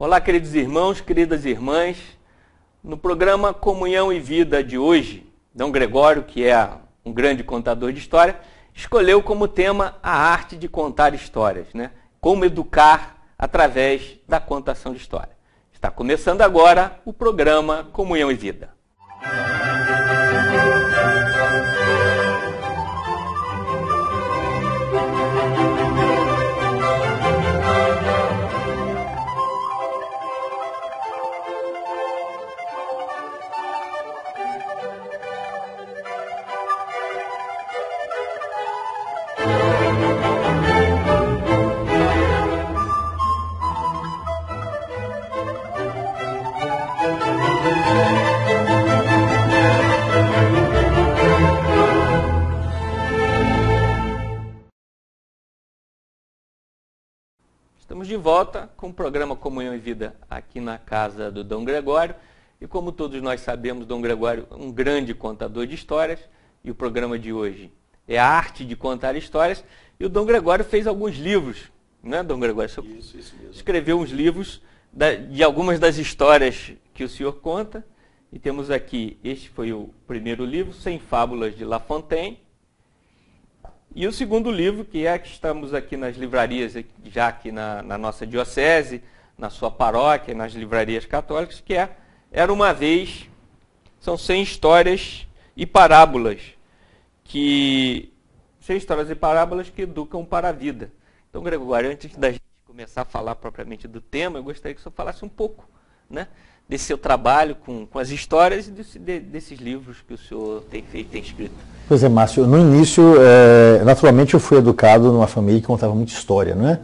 Olá, queridos irmãos, queridas irmãs. No programa Comunhão e Vida de hoje, Dom Gregório, que é um grande contador de história, escolheu como tema a arte de contar histórias, né? Como educar através da contação de história. Está começando agora o programa Comunhão e Vida. Estamos de volta com o programa Comunhão e Vida aqui na casa do Dom Gregório. E como todos nós sabemos, Dom Gregório é um grande contador de histórias. E o programa de hoje é a arte de contar histórias. E o Dom Gregório fez alguns livros, né, Dom Gregório? Isso mesmo. Escreveu uns livros de algumas das histórias que o senhor conta. E temos aqui, este foi o primeiro livro, 100 Fábulas de La Fontaine. E o segundo livro, que estamos aqui nas livrarias, já aqui na nossa diocese, na sua paróquia, nas livrarias católicas, que é Era uma Vez, são 100 histórias e parábolas, 100 histórias e parábolas que educam para a vida. Então, Gregório, antes da gente começar a falar propriamente do tema, eu gostaria que o senhor falasse um pouco, né, desse seu trabalho com as histórias e desses livros que o senhor tem feito, tem escrito. Pois é, Márcio, no início, naturalmente eu fui educado numa família que contava muita história, não é?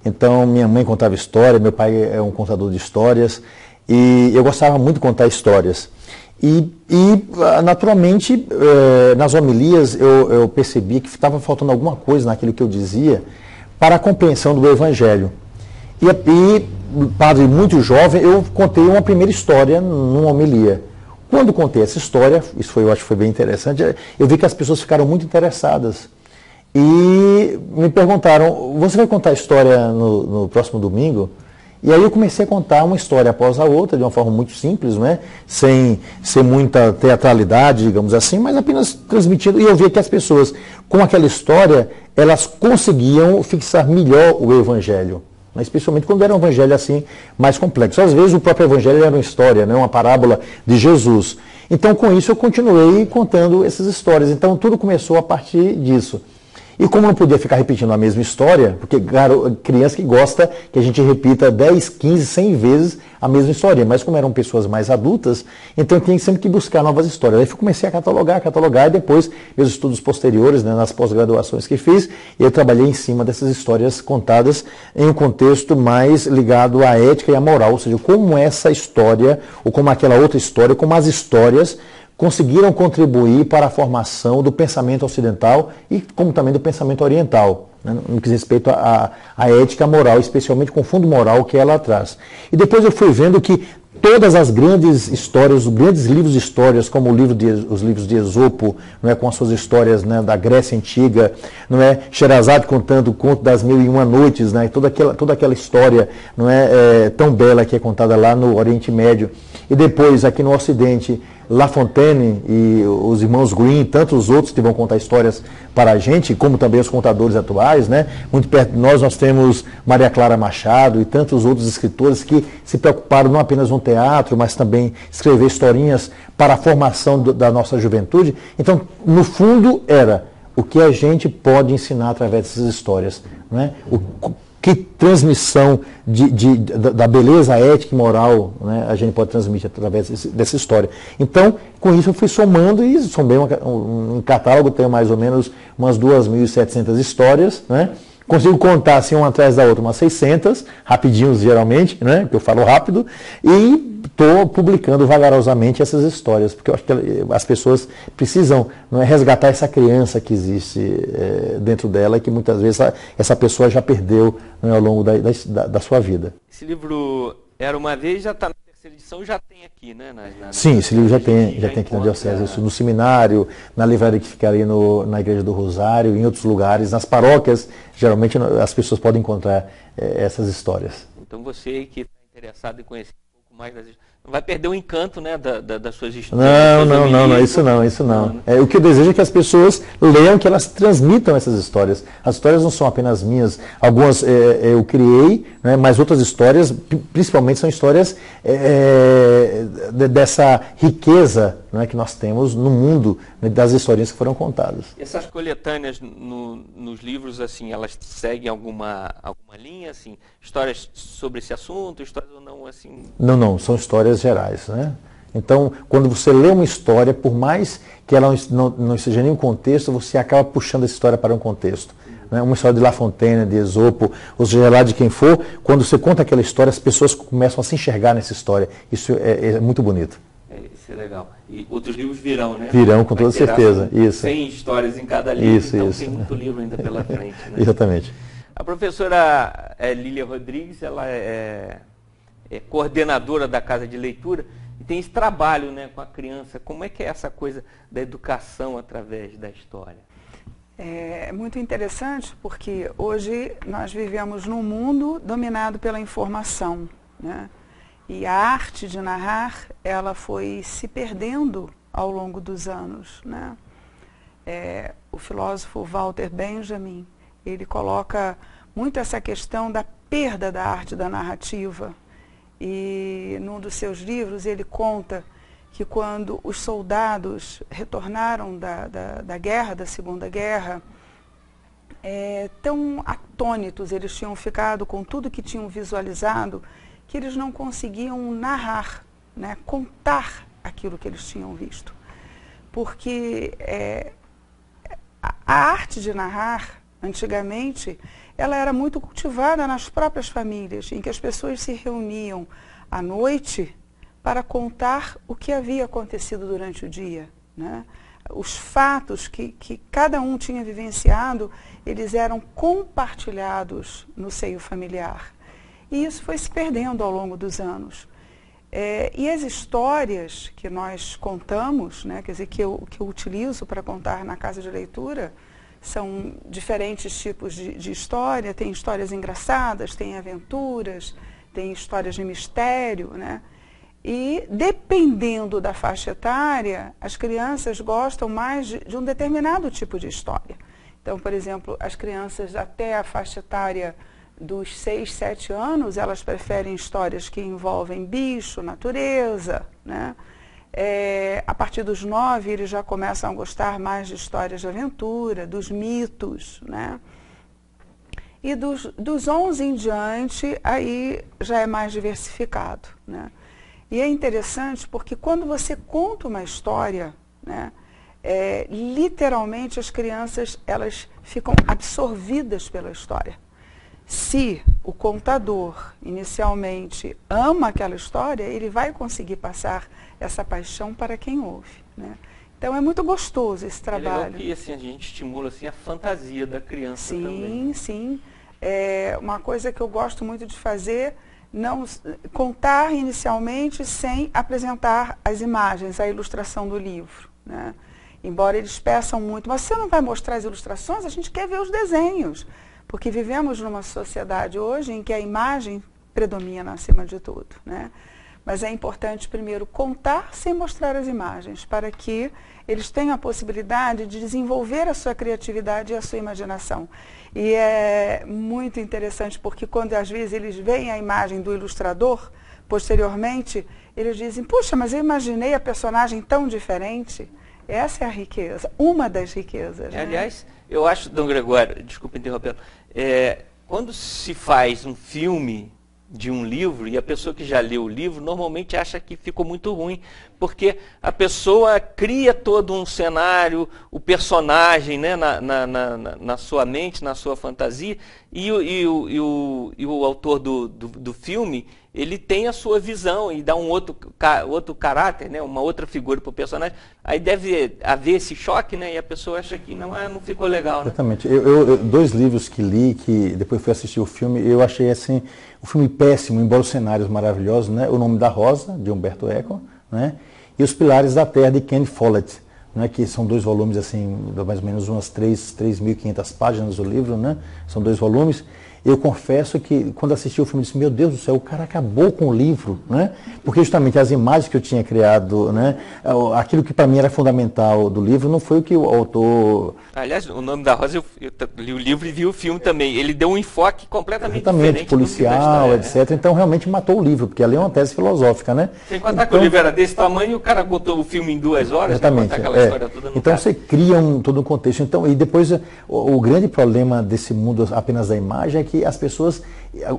Então, minha mãe contava história, meu pai é um contador de histórias, e eu gostava muito de contar histórias. E naturalmente, nas homilias, eu percebi que estava faltando alguma coisa naquilo que eu dizia para a compreensão do Evangelho. E padre muito jovem, eu contei uma primeira história numa homilia. Quando contei essa história, eu acho que foi bem interessante, eu vi que as pessoas ficaram muito interessadas. E me perguntaram, você vai contar a história no próximo domingo? E aí eu comecei a contar uma história após a outra, de uma forma muito simples, não é? Sem muita teatralidade, digamos assim, mas apenas transmitindo. E eu vi que as pessoas, com aquela história, elas conseguiam fixar melhor o Evangelho. Especialmente quando era um evangelho assim mais complexo. Às vezes o próprio evangelho era uma história, né, uma parábola de Jesus. Então com isso eu continuei contando essas histórias. Então tudo começou a partir disso. E como não podia ficar repetindo a mesma história, porque criança que gosta que a gente repita 10, 15, 100 vezes a mesma história, mas como eram pessoas mais adultas, então eu tinha sempre que buscar novas histórias. Aí eu comecei a catalogar, e depois, meus estudos posteriores, né, nas pós-graduações que fiz, eu trabalhei em cima dessas histórias contadas em um contexto mais ligado à ética e à moral, ou seja, como essa história, ou como aquela outra história, como as histórias conseguiram contribuir para a formação do pensamento ocidental e como também do pensamento oriental, né, no que diz respeito à ética moral, especialmente com o fundo moral que ela traz. E depois eu fui vendo que todas as grandes histórias, os grandes livros de histórias, como os livros de Esopo, não é, com as suas histórias, né, da Grécia Antiga, não é, Sherazade contando o conto das 1001 Noites, né, toda aquela história, não é, tão bela que é contada lá no Oriente Médio. E depois, aqui no Ocidente, La Fontaine e os irmãos Grimm, tantos outros que vão contar histórias para a gente, como também os contadores atuais, né? Muito perto de nós temos Maria Clara Machado e tantos outros escritores que se preocuparam não apenas no teatro, mas também escrever historinhas para a formação da nossa juventude. Então, no fundo, era o que a gente ensinar através dessas histórias, né? Que transmissão da beleza ética e moral, né, a gente pode transmitir através dessa história. Então, com isso eu fui somando e somei um catálogo, tenho mais ou menos umas 2.700 histórias, né? Consigo contar assim uma atrás da outra, umas 600, rapidinhos geralmente, né, porque eu falo rápido, e estou publicando vagarosamente essas histórias, porque eu acho que as pessoas precisam, não é, resgatar essa criança que existe dentro dela e que muitas vezes essa pessoa já perdeu, não é, ao longo da sua vida. Esse livro Era uma Vez já está na terceira edição, já tem aqui, né? Sim, esse livro já tem aqui na Diocese, isso, no seminário, na livraria que fica ali na Igreja do Rosário, em outros lugares, nas paróquias, geralmente as pessoas podem encontrar essas histórias. Então você que está interessado em conhecer um pouco mais das histórias, não vai perder o encanto, né, das suas histórias. Não, isso não. O que eu desejo é que as pessoas leiam, que elas transmitam essas histórias. As histórias não são apenas minhas, algumas eu criei, né, mas outras histórias, principalmente, são histórias dessa riqueza, né, que nós temos no mundo, né, das historinhas que foram contadas. Essas coletâneas nos livros, assim, elas seguem alguma linha, assim, histórias sobre esse assunto, histórias ou não, assim? Não, são histórias gerais, né? Então, quando você lê uma história, por mais que ela não esteja em nenhum contexto, você acaba puxando essa história para um contexto. Né? Uma história de La Fontaine, de Esopo, ou seja lá de quem for, quando você conta aquela história, as pessoas começam a se enxergar nessa história. Isso é muito bonito. Isso é legal. E outros livros virão, né? Virão, com toda certeza. Isso. 100 histórias em cada livro, então isso. tem muito livro ainda pela frente. Né? Exatamente. A professora Lília Rodrigues, ela é coordenadora da Casa de Leitura e tem esse trabalho, né, com a criança. Como é que é essa coisa da educação através da história? É muito interessante porque hoje nós vivemos num mundo dominado pela informação, né? E a arte de narrar, ela foi se perdendo ao longo dos anos, né? O filósofo Walter Benjamin, ele coloca muito essa questão da perda da arte da narrativa. E num dos seus livros ele conta que quando os soldados retornaram da guerra, da Segunda Guerra, tão atônitos, eles tinham ficado com tudo que tinham visualizado, que eles não conseguiam narrar, né, contar aquilo que eles tinham visto. Porque a arte de narrar, antigamente, ela era muito cultivada nas próprias famílias, em que as pessoas se reuniam à noite para contar o que havia acontecido durante o dia, né? Os fatos que cada um tinha vivenciado, eles eram compartilhados no seio familiar. E isso foi se perdendo ao longo dos anos. E as histórias que nós contamos, né, quer dizer, que eu utilizo para contar na Casa de Leitura, são diferentes tipos de história. Tem histórias engraçadas, tem aventuras, tem histórias de mistério, né? E dependendo da faixa etária, as crianças gostam mais de um determinado tipo de história. Então, por exemplo, as crianças até a faixa etária dos 6, 7 anos, elas preferem histórias que envolvem bicho, natureza, né? A partir dos 9, eles já começam a gostar mais de histórias de aventura, dos mitos, né? E dos 11 em diante, aí já é mais diversificado, né? E é interessante porque quando você conta uma história, né, literalmente as crianças, elas ficam absorvidas pela história. Se o contador inicialmente ama aquela história, ele vai conseguir passar essa paixão para quem ouve, né? Então é muito gostoso esse trabalho. É legal que assim, a gente estimula assim, a fantasia da criança Sim, também. sim. Uma coisa que eu gosto muito de fazer, não contar inicialmente sem apresentar as imagens, a ilustração do livro, né? Embora eles peçam muito, mas você não vai mostrar as ilustrações, a gente quer ver os desenhos. Porque vivemos numa sociedade hoje em que a imagem predomina acima de tudo, né? Mas é importante primeiro contar sem mostrar as imagens, para que eles tenham a possibilidade de desenvolver a sua criatividade e a sua imaginação. E é muito interessante porque quando às vezes eles veem a imagem do ilustrador, posteriormente, eles dizem, puxa, mas eu imaginei a personagem tão diferente. Essa é a riqueza, uma das riquezas. Né? Aliás, eu acho, Dom Gregório, desculpa interrompê-lo, quando se faz um filme de um livro e a pessoa que já leu o livro normalmente acha que ficou muito ruim, porque a pessoa cria todo um cenário, o personagem, né, na sua mente, na sua fantasia, e o autor do filme, ele tem a sua visão e dá um outro caráter, né, uma outra figura para o personagem. Aí deve haver esse choque, né, e a pessoa acha que não ficou legal. Né? Exatamente. Dois livros que li, que depois fui assistir o filme, eu achei assim, o filme péssimo, embora os cenários maravilhosos, né? O Nome da Rosa, de Humberto Eco, né? E Os Pilares da Terra, de Ken Follett, né? Que são 2 volumes, assim, mais ou menos umas 3.500 páginas do livro, né? São 2 volumes. eu confesso que quando assisti o filme, eu disse, meu Deus do céu, o cara acabou com o livro, né? Porque justamente as imagens que eu tinha criado, né? Aquilo que para mim era fundamental do livro, não foi o que o autor... Aliás, O Nome da Rosa, eu li o livro e vi o filme também. Ele deu um enfoque completamente Exatamente, diferente policial, do filme, etc. Então realmente matou o livro, porque ali é uma tese filosófica, né? Sem contar que o livro era desse tamanho e o cara botou o filme em 2 horas, exatamente, aquela história toda no então cara. você cria todo um contexto. Então, e depois o grande problema desse mundo apenas da imagem é que as pessoas,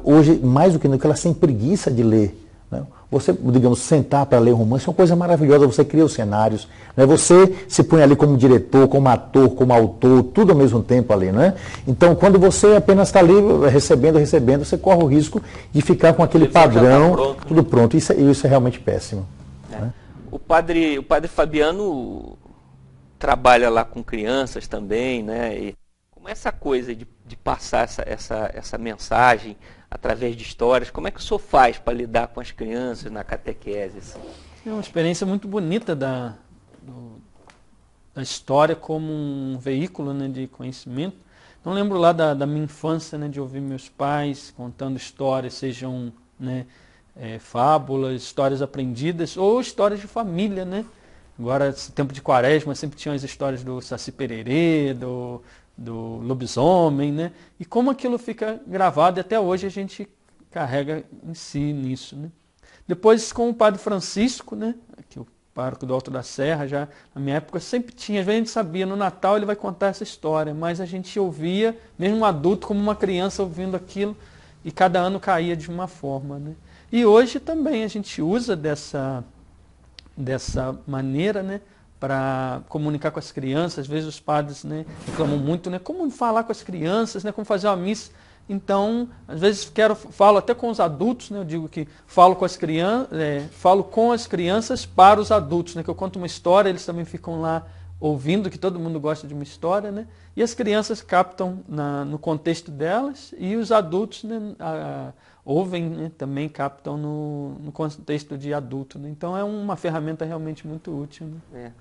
hoje, mais do que nunca, elas têm preguiça de ler. Né? Você, digamos, sentar para ler um romance é uma coisa maravilhosa, você cria os cenários, né? Você se põe ali como diretor, como ator, como autor, tudo ao mesmo tempo ali, né? Então, quando você apenas está ali recebendo, você corre o risco de ficar com aquele padrão, pronto, tudo pronto. Isso é realmente péssimo. Né? O padre Fabiano trabalha lá com crianças também, né? E como essa coisa de passar essa mensagem através de histórias, como é que o senhor faz para lidar com as crianças na catequese? Assim? É uma experiência muito bonita da história como um veículo, né, de conhecimento. Não lembro lá da minha infância, né, de ouvir meus pais contando histórias, sejam, né, fábulas, histórias aprendidas ou histórias de família, né? Agora, esse tempo de quaresma, sempre tinham as histórias do Saci Pererê, do lobisomem, né? E como aquilo fica gravado, e até hoje a gente carrega em si nisso, né? Depois, com o Padre Francisco, né? Que o pároco do Alto da Serra, já na minha época, sempre tinha, às vezes a gente sabia, no Natal ele vai contar essa história, mas a gente ouvia, mesmo um adulto como uma criança ouvindo aquilo, e cada ano caía de uma forma, né? E hoje também a gente usa dessa maneira, né, para comunicar com as crianças. Às vezes os padres, né, reclamam muito, né, como falar com as crianças, né, como fazer uma missa. Então, às vezes falo até com os adultos, né, eu digo que falo com as crianças para os adultos, né, que eu conto uma história, eles também ficam lá ouvindo, que todo mundo gosta de uma história, né, e as crianças captam no contexto delas e os adultos, né, ouvem, né, também captam no contexto de adulto, né? Então é uma ferramenta realmente muito útil, né?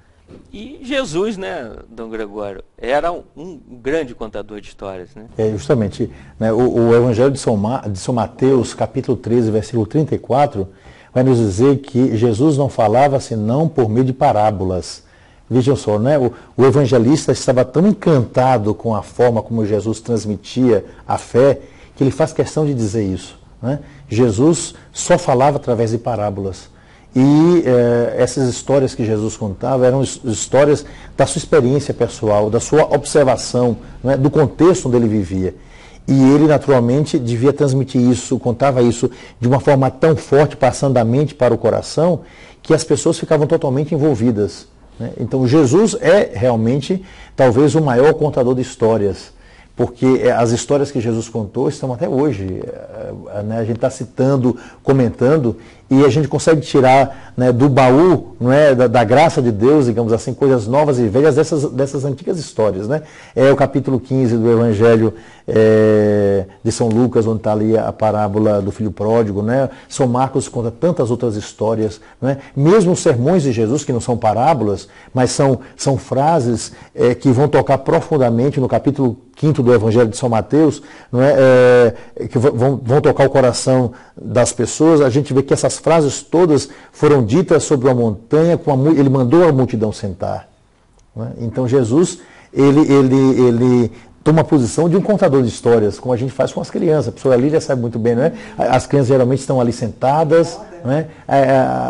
E Jesus, né, Dom Gregório, era um grande contador de histórias, né? Justamente, né, o Evangelho de São Mateus, capítulo 13, versículo 34, vai nos dizer que Jesus não falava senão por meio de parábolas. Vejam só, né? O evangelista estava tão encantado com a forma como Jesus transmitia a fé, que ele faz questão de dizer isso. Né? Jesus só falava através de parábolas. E essas histórias que Jesus contava eram histórias da sua experiência pessoal, da sua observação, né? Do contexto onde ele vivia. E ele, naturalmente, devia transmitir isso, contava isso de uma forma tão forte, passando da mente para o coração, que as pessoas ficavam totalmente envolvidas. Né? Então, Jesus é realmente, talvez, o maior contador de histórias. Porque as histórias que Jesus contou estão até hoje, né? A gente está citando, comentando, e a gente consegue tirar, né, do baú, não é, da graça de Deus, digamos assim, coisas novas e velhas dessas antigas histórias. Né? É o capítulo 15 do Evangelho de São Lucas, onde está ali a parábola do filho pródigo. Né? São Marcos conta tantas outras histórias. Né? Mesmo os sermões de Jesus, que não são parábolas, mas são frases que vão tocar profundamente no capítulo 5º do Evangelho de São Mateus, não é? Que vão tocar o coração das pessoas. A gente vê que essas frases todas foram ditas sobre uma montanha, ele mandou a multidão sentar. Não é? Então Jesus, ele toma a posição de um contador de histórias, como a gente faz com as crianças. A pessoa ali já sabe muito bem, não é? As crianças geralmente estão ali sentadas, não é?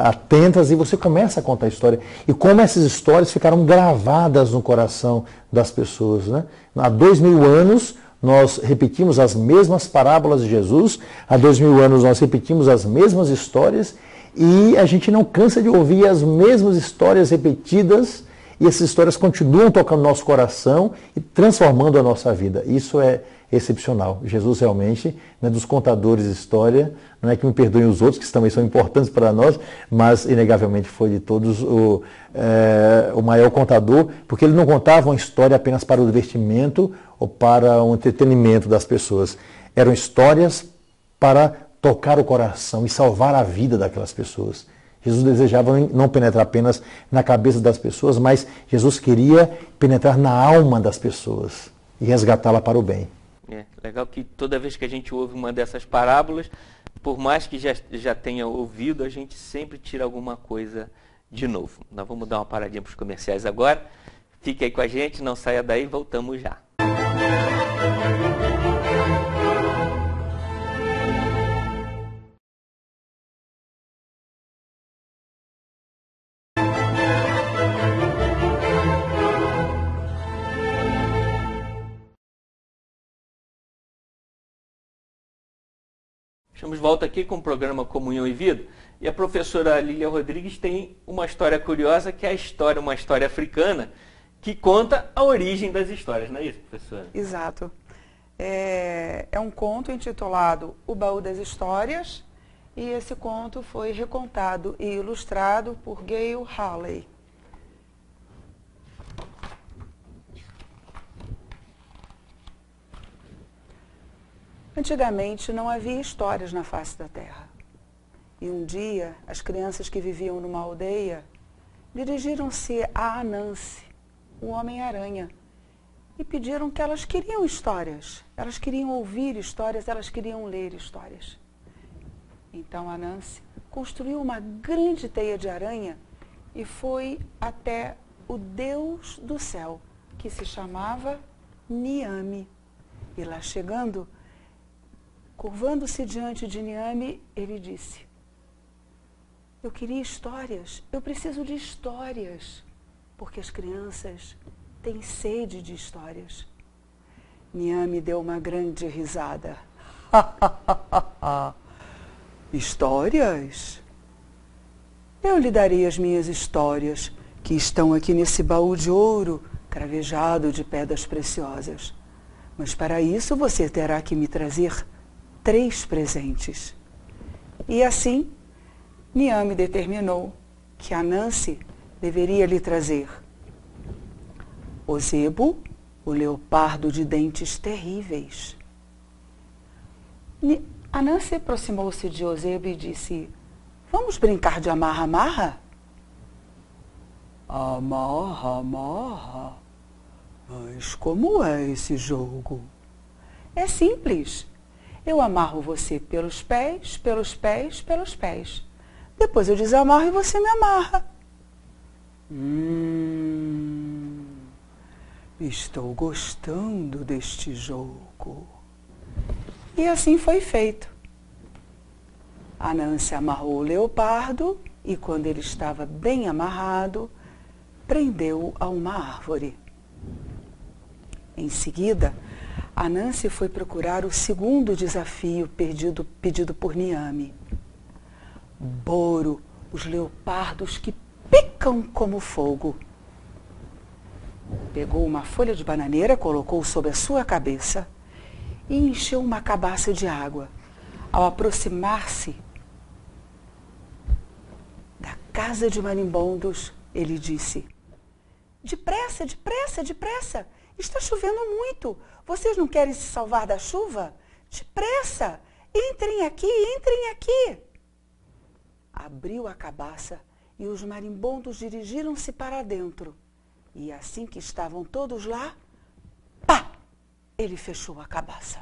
Atentas, e você começa a contar a história. E como essas histórias ficaram gravadas no coração das pessoas. Né? Há 2000 anos, nós repetimos as mesmas parábolas de Jesus, há 2000 anos nós repetimos as mesmas histórias, e a gente não cansa de ouvir as mesmas histórias repetidas, e essas histórias continuam tocando no nosso coração e transformando a nossa vida. Isso é excepcional. Jesus realmente, né, dos contadores de história, não é que me perdoem os outros, que também são importantes para nós, mas inegavelmente foi de todos o maior contador, porque ele não contava uma história apenas para o divertimento ou para o entretenimento das pessoas. Eram histórias para tocar o coração e salvar a vida daquelas pessoas. Jesus desejava não penetrar apenas na cabeça das pessoas, mas Jesus queria penetrar na alma das pessoas e resgatá-la para o bem. Legal que toda vez que a gente ouve uma dessas parábolas, por mais que já tenha ouvido, a gente sempre tira alguma coisa de novo. Nós vamos dar uma paradinha para os comerciais agora. Fique aí com a gente, não saia daí, voltamos já. Estamos de volta aqui com o programa Comunhão e Vida. E a professora Lília Rodrigues tem uma história curiosa, que é uma história africana, que conta a origem das histórias, não é isso, professora? Exato. É um conto intitulado O Baú das Histórias, e esse conto foi recontado e ilustrado por Gail Halley. Antigamente não havia histórias na face da terra. E um dia, as crianças que viviam numa aldeia dirigiram-se a Anansi, o Homem-Aranha, e pediram que elas queriam histórias. Elas queriam ouvir histórias, elas queriam ler histórias. Então Anansi construiu uma grande teia de aranha e foi até o Deus do céu, que se chamava Niame. E lá chegando, curvando-se diante de Niame, ele disse: eu queria histórias, eu preciso de histórias, porque as crianças têm sede de histórias. Niame deu uma grande risada. Histórias? Eu lhe darei as minhas histórias, que estão aqui nesse baú de ouro, cravejado de pedras preciosas. Mas para isso você terá que me trazer 3 presentes. E assim, Niame determinou que Anansi deveria lhe trazer o zebo, o leopardo de dentes terríveis. Anansi aproximou-se de Ozebo e disse: vamos brincar de amarra-amarra? Amarra-amarra? Mas como é esse jogo? É simples. Eu amarro você pelos pés, pelos pés, pelos pés. Depois eu desamarro e você me amarra. Estou gostando deste jogo. E assim foi feito. Anansi amarrou o leopardo e, quando ele estava bem amarrado, prendeu-o a uma árvore. Em seguida, Anansi foi procurar o segundo desafio pedido por Niame. Boro, os leopardos que picam como fogo. Pegou uma folha de bananeira, colocou sobre a sua cabeça e encheu uma cabaça de água. Ao aproximar-se da casa de marimbondos, ele disse: depressa, depressa, depressa! Está chovendo muito. Vocês não querem se salvar da chuva? Depressa! Entrem aqui, entrem aqui! Abriu a cabaça e os marimbondos dirigiram-se para dentro. E assim que estavam todos lá, pá! Ele fechou a cabaça.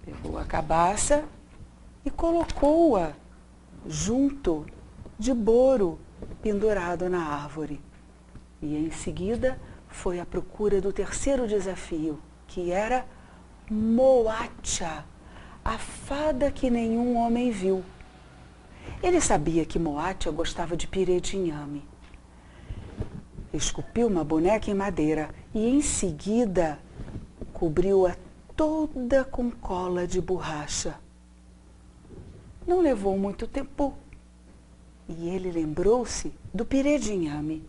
Pegou a cabaça e colocou-a junto de Boro, pendurado na árvore. E em seguida foi à procura do terceiro desafio, que era Moacha, a fada que nenhum homem viu. Ele sabia que Moacha gostava de pirê de inhame. Esculpiu uma boneca em madeira e em seguida cobriu-a toda com cola de borracha. Não levou muito tempo e ele lembrou-se do pirê de inhame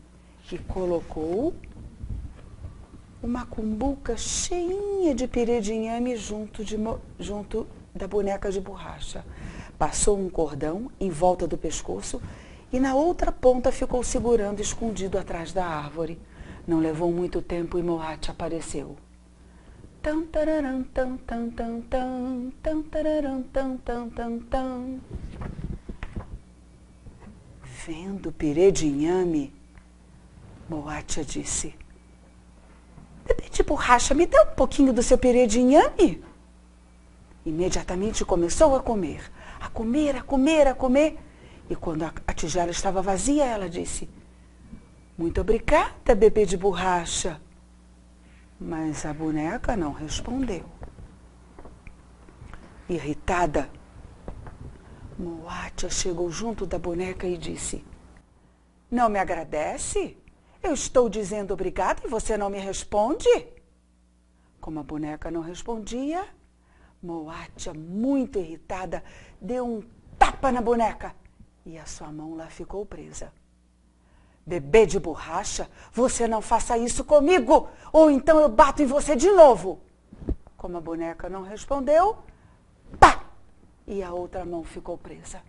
e colocou uma cumbuca cheinha de pirê de inhame junto da boneca de borracha. Passou um cordão em volta do pescoço e na outra ponta ficou segurando escondido atrás da árvore. Não levou muito tempo e Moacha apareceu. Tam, tararam, tam, tam, tam, tam, tam, tararam, tam, tam, tam, tam. Vendo o pirê de inhame, Moacha disse: Bebê de borracha, me dá um pouquinho do seu purê de inhame. Imediatamente começou a comer. A comer, a comer, a comer. E quando a tigela estava vazia, ela disse: muito obrigada, bebê de borracha. Mas a boneca não respondeu. Irritada, Moatia chegou junto da boneca e disse: não me agradece? Eu estou dizendo obrigada e você não me responde? Como a boneca não respondia, Moatia, muito irritada, deu um tapa na boneca e a sua mão lá ficou presa. Bebê de borracha, você não faça isso comigo, ou então eu bato em você de novo. Como a boneca não respondeu, pá! E a outra mão ficou presa.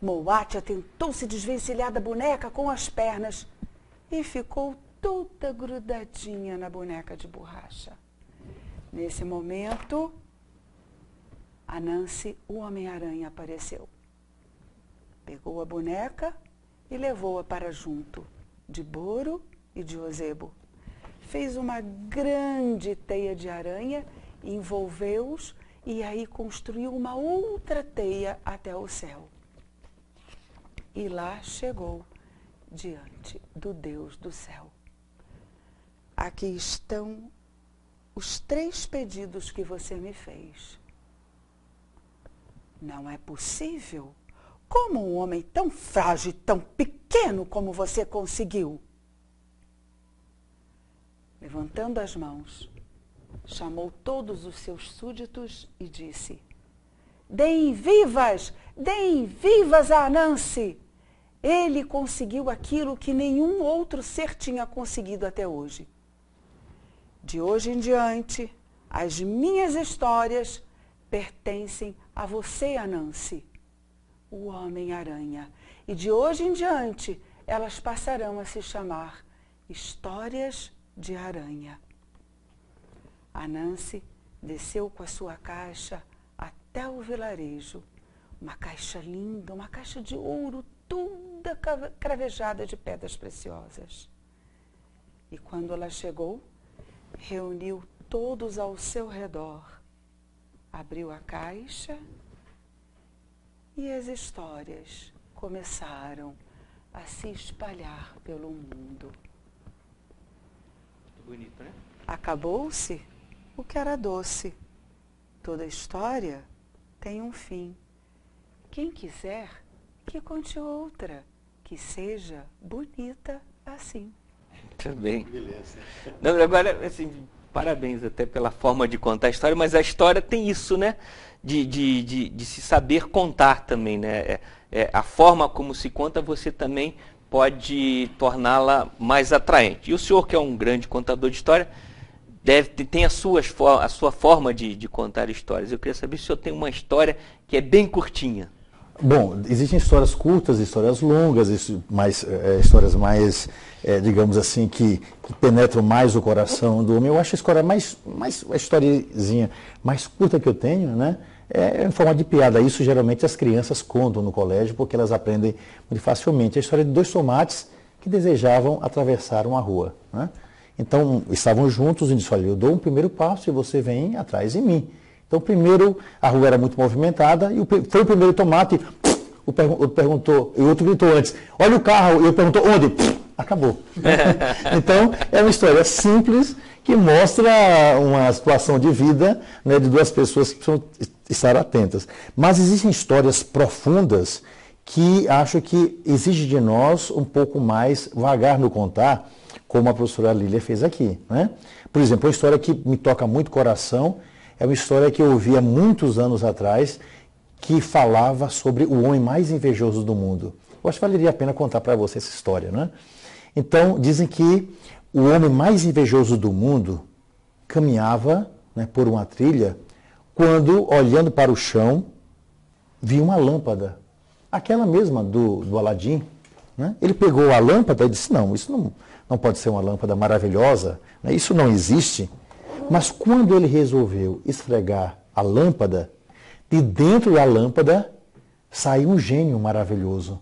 Moatia tentou se desvencilhar da boneca com as pernas e ficou toda grudadinha na boneca de borracha. Nesse momento, Anansi, o Homem-Aranha, apareceu. Pegou a boneca e levou-a para junto de Boro e de Ozebo. Fez uma grande teia de aranha, envolveu-os e aí construiu uma outra teia até o céu. E lá chegou diante do Deus do céu. Aqui estão os 3 pedidos que você me fez. Não é possível. Como um homem tão frágil e tão pequeno como você conseguiu? Levantando as mãos, chamou todos os seus súditos e disse: deem vivas a Anansi. Ele conseguiu aquilo que nenhum outro ser tinha conseguido até hoje. De hoje em diante, as minhas histórias pertencem a você, Anansi, o Homem-Aranha. E de hoje em diante, elas passarão a se chamar Histórias de Aranha. Anansi desceu com a sua caixa até o vilarejo. Uma caixa linda, uma caixa de ouro, toda cravejada de pedras preciosas. E quando ela chegou, reuniu todos ao seu redor, abriu a caixa e as histórias começaram a se espalhar pelo mundo. Bonito, né? Acabou-se o que era doce. Toda história tem um fim. Quem quiser, que conte outra, que seja bonita assim. Também. Beleza. Não, agora, assim, parabéns até pela forma de contar a história, mas a história tem isso, né? De se saber contar também, né? A forma como se conta, você também pode torná-la mais atraente. E o senhor, que é um grande contador de história, tem a sua forma de contar histórias. Eu queria saber se o senhor tem uma história que é bem curtinha. Bom, existem histórias curtas, histórias longas, histórias mais, digamos assim, que penetram mais o coração do homem. Eu acho a história a historiezinha mais curta que eu tenho, né? É em forma de piada. Isso geralmente as crianças contam no colégio, porque elas aprendem muito facilmente. A história de 2 tomates que desejavam atravessar uma rua, né? Então, estavam juntos e disse: olha, eu dou um primeiro passo e você vem atrás de mim. Então, primeiro, a rua era muito movimentada e foi o primeiro tomate, o outro perguntou, e o outro gritou antes: olha o carro, e eu perguntou: onde? Acabou. Então, é uma história simples que mostra uma situação de vida, né, de 2 pessoas que precisam estar atentas. Mas existem histórias profundas que acho que exige de nós um pouco mais vagar no contar, como a professora Lília fez aqui, né? Por exemplo, uma história que me toca muito o coração é uma história que eu ouvi há muitos anos atrás, que falava sobre o homem mais invejoso do mundo. Eu acho que valeria a pena contar para você essa história, né? Então, dizem que o homem mais invejoso do mundo caminhava, né, por uma trilha, quando, olhando para o chão, via uma lâmpada, aquela mesma do Aladim, né? Ele pegou a lâmpada e disse: não, isso não pode ser uma lâmpada maravilhosa, né? Isso não existe. Mas quando ele resolveu esfregar a lâmpada, de dentro da lâmpada saiu um gênio maravilhoso.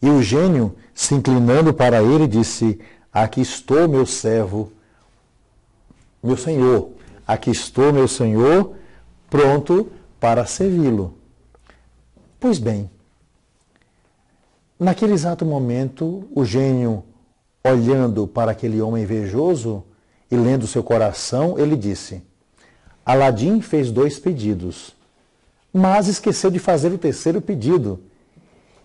E o gênio, se inclinando para ele, disse: aqui estou, meu servo, meu Senhor, aqui estou, meu Senhor, pronto para servi-lo. Pois bem, naquele exato momento, o gênio, olhando para aquele homem invejoso e lendo seu coração, ele disse: Aladim fez 2 pedidos, mas esqueceu de fazer o 3º pedido.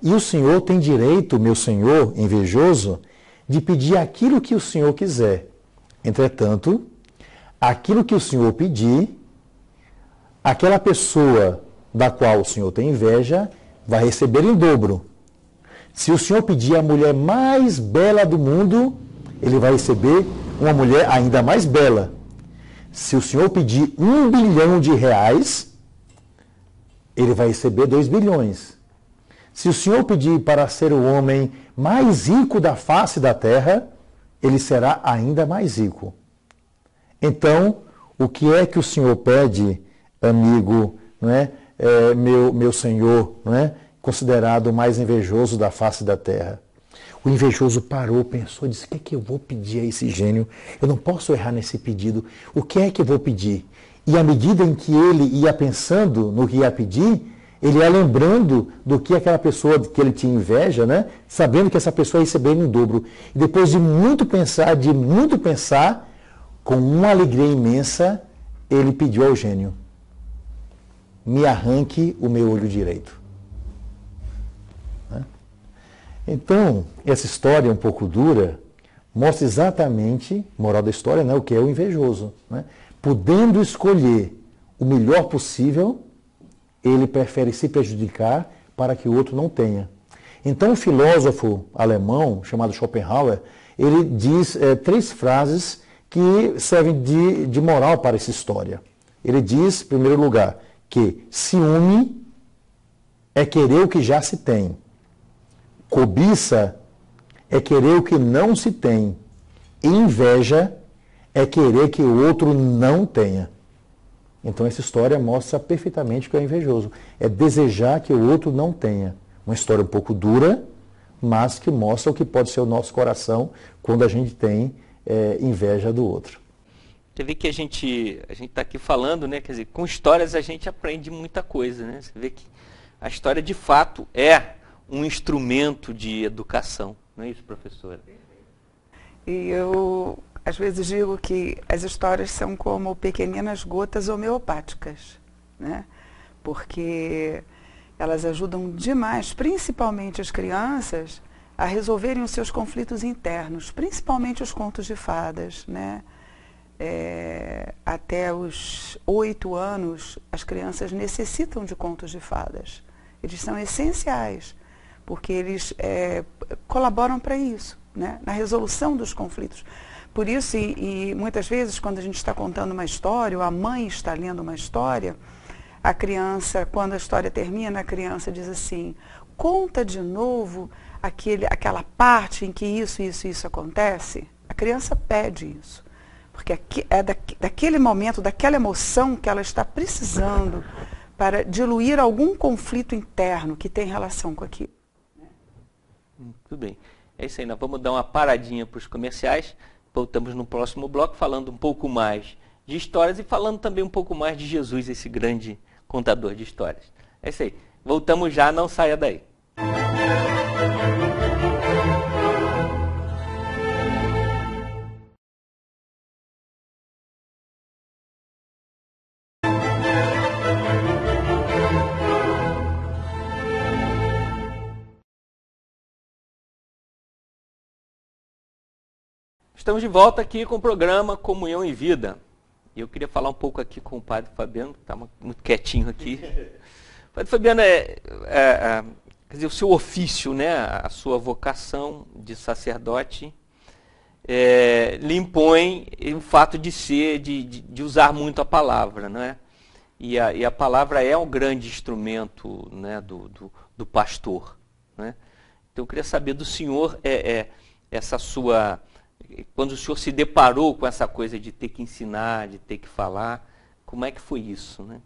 E o senhor tem direito, meu senhor invejoso, de pedir aquilo que o senhor quiser. Entretanto, aquilo que o senhor pedir, aquela pessoa da qual o senhor tem inveja vai receber em dobro. Se o senhor pedir a mulher mais bela do mundo, ele vai receber uma mulher ainda mais bela. Se o senhor pedir R$1 bilhão, ele vai receber 2 bilhões. Se o senhor pedir para ser o homem mais rico da face da terra, ele será ainda mais rico. Então, o que é que o senhor pede, amigo, não é? Meu senhor, não é? Considerado o mais invejoso da face da terra? O invejoso parou, pensou, disse: o que é que eu vou pedir a esse gênio? Eu não posso errar nesse pedido. O que é que eu vou pedir? E à medida em que ele ia pensando no que ia pedir, ele ia lembrando do que aquela pessoa que ele tinha inveja, né? Sabendo que essa pessoa ia receber em dobro. E depois de muito pensar, com uma alegria imensa, ele pediu ao gênio: me arranque o meu olho direito. Então, essa história um pouco dura mostra exatamente, moral da história, né, o que é o invejoso. Né? Podendo escolher o melhor possível, ele prefere se prejudicar para que o outro não tenha. Então, um filósofo alemão chamado Schopenhauer, ele diz 3 frases que servem de moral para essa história. Ele diz, em primeiro lugar, que ciúme é querer o que já se tem. Cobiça é querer o que não se tem. E inveja é querer que o outro não tenha. Então essa história mostra perfeitamente o que é invejoso. É desejar que o outro não tenha. Uma história um pouco dura, mas que mostra o que pode ser o nosso coração quando a gente tem inveja do outro. Você vê que a gente está aqui falando, né? Quer dizer, com histórias a gente aprende muita coisa, né? Você vê que a história de fato é um instrumento de educação. Não é isso, professora? E eu, às vezes, digo que as histórias são como pequeninas gotas homeopáticas, né? Porque elas ajudam demais, principalmente as crianças, a resolverem os seus conflitos internos, principalmente os contos de fadas, né? Até os 8 anos, as crianças necessitam de contos de fadas. Eles são essenciais, porque eles colaboram para isso, né? Na resolução dos conflitos. Por isso, e muitas vezes, quando a gente está contando uma história, ou a mãe está lendo uma história, a criança, quando a história termina, a criança diz assim: conta de novo aquela parte em que isso acontece. A criança pede isso, porque é daquele momento, daquela emoção que ela está precisando para diluir algum conflito interno que tem relação com aquilo. Tudo bem. É isso aí, nós vamos dar uma paradinha para os comerciais. Voltamos no próximo bloco falando um pouco mais de histórias e falando também um pouco mais de Jesus, esse grande contador de histórias. É isso aí. Voltamos já, não saia daí. Estamos de volta aqui com o programa Comunhão em Vida. E eu queria falar um pouco aqui com o Padre Fabiano, que está muito quietinho aqui. Padre Fabiano, quer dizer, o seu ofício, né, a sua vocação de sacerdote, lhe impõe o fato de usar muito a palavra, não é? E a palavra é um grande instrumento, né, do pastor, né? Então eu queria saber do senhor essa sua... Quando o senhor se deparou com essa coisa de ter que ensinar, de ter que falar, como é que foi isso, né?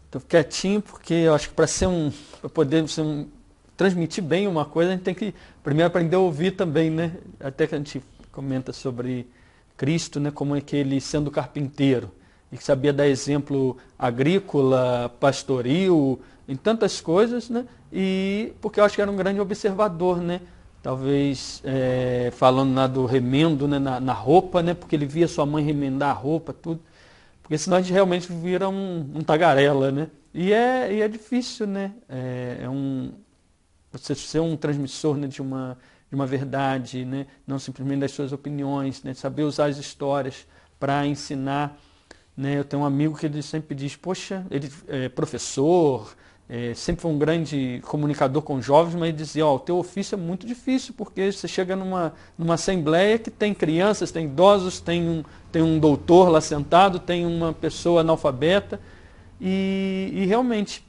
Estou quietinho porque eu acho que para poder transmitir bem uma coisa, a gente tem que primeiro aprender a ouvir também, né? Até que a gente comenta sobre Cristo, né, como aquele sendo carpinteiro, e que sabia dar exemplo agrícola, pastoril, em tantas coisas, né, e porque eu acho que era um grande observador, né, talvez falando lá do remendo, né, na roupa, né, porque ele via sua mãe remendar a roupa, tudo, porque senão a gente realmente vira um tagarela, né, e é difícil, né, você ser um transmissor, né, de uma verdade, né, não simplesmente das suas opiniões, né, saber usar as histórias para ensinar, né. Eu tenho um amigo que ele sempre diz, poxa, ele é professor, sempre foi um grande comunicador com jovens, mas ele dizia, o teu ofício é muito difícil, porque você chega numa assembleia que tem crianças, tem idosos, tem um doutor lá sentado, tem uma pessoa analfabeta, e realmente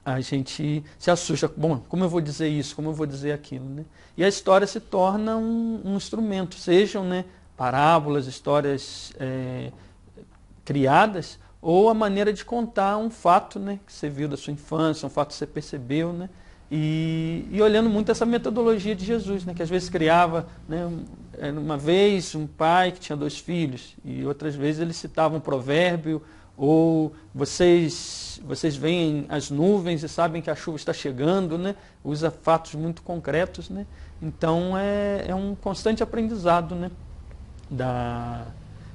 a gente se assusta, bom, como eu vou dizer isso, como eu vou dizer aquilo, né? E a história se torna um instrumento, sejam, né, parábolas, histórias criadas, ou a maneira de contar um fato, né, que você viu da sua infância, um fato que você percebeu, né, e olhando muito essa metodologia de Jesus, né, que às vezes criava, né, uma vez um pai que tinha 2 filhos, e outras vezes ele citava um provérbio, ou vocês veem as nuvens e sabem que a chuva está chegando, né, usa fatos muito concretos, né, então é um constante aprendizado, né,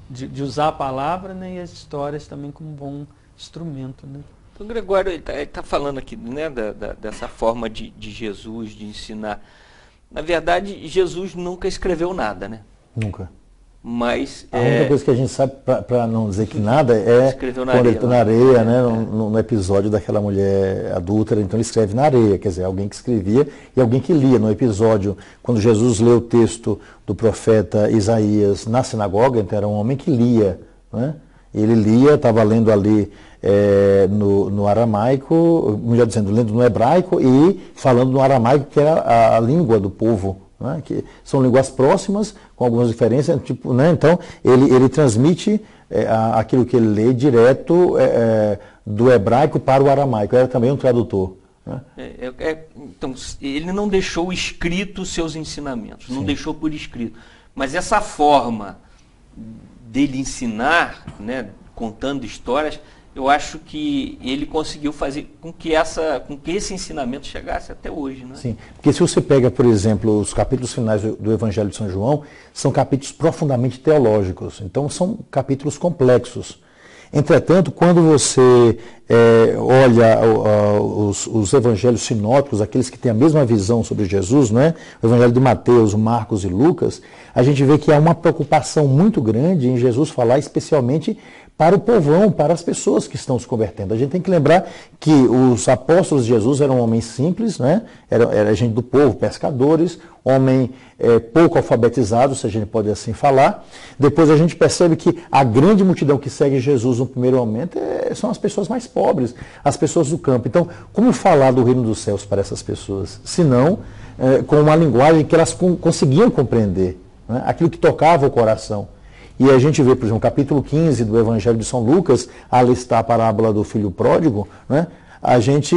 de usar a palavra, né, e as histórias também como um bom instrumento, né. Então, Gregório, ele está falando aqui, né, dessa forma de Jesus, de ensinar. Na verdade, Jesus nunca escreveu nada, né? Nunca. Mas a única coisa que a gente sabe, para não dizer que nada, é quando ele está na areia, né, no episódio daquela mulher adúltera, então ele escreve na areia, quer dizer, alguém que escrevia e alguém que lia. No episódio, quando Jesus leu o texto do profeta Isaías na sinagoga, então era um homem que lia, né? Ele lia, estava lendo ali no aramaico, melhor dizendo, lendo no hebraico e falando no aramaico, que era a língua do povo, né? Que são línguas próximas, com algumas diferenças, tipo, né? Então ele transmite aquilo que ele lê direto do hebraico para o aramaico. Era também um tradutor. Né? Então, ele não deixou escrito seus ensinamentos, não deixou por escrito. Mas essa forma dele ensinar, né, contando histórias, eu acho que ele conseguiu fazer com que esse ensinamento chegasse até hoje. Né? Sim, porque se você pega, por exemplo, os capítulos finais do Evangelho de São João, são capítulos profundamente teológicos, então são capítulos complexos. Entretanto, quando você olha os evangelhos sinóticos, aqueles que têm a mesma visão sobre Jesus, né? O evangelho de Mateus, Marcos e Lucas, a gente vê que há uma preocupação muito grande em Jesus falar especialmente para o povão, para as pessoas que estão se convertendo. A gente tem que lembrar que os apóstolos de Jesus eram homens simples, né? Era gente do povo, pescadores, homem pouco alfabetizado, se a gente pode assim falar. Depois a gente percebe que a grande multidão que segue Jesus no primeiro momento são as pessoas mais pobres, as pessoas do campo. Então, como falar do reino dos céus para essas pessoas? Se não, com uma linguagem que elas conseguiam compreender, né? Aquilo que tocava o coração. E a gente vê, por exemplo, no capítulo 15 do Evangelho de São Lucas, ali está a parábola do filho pródigo, né? A gente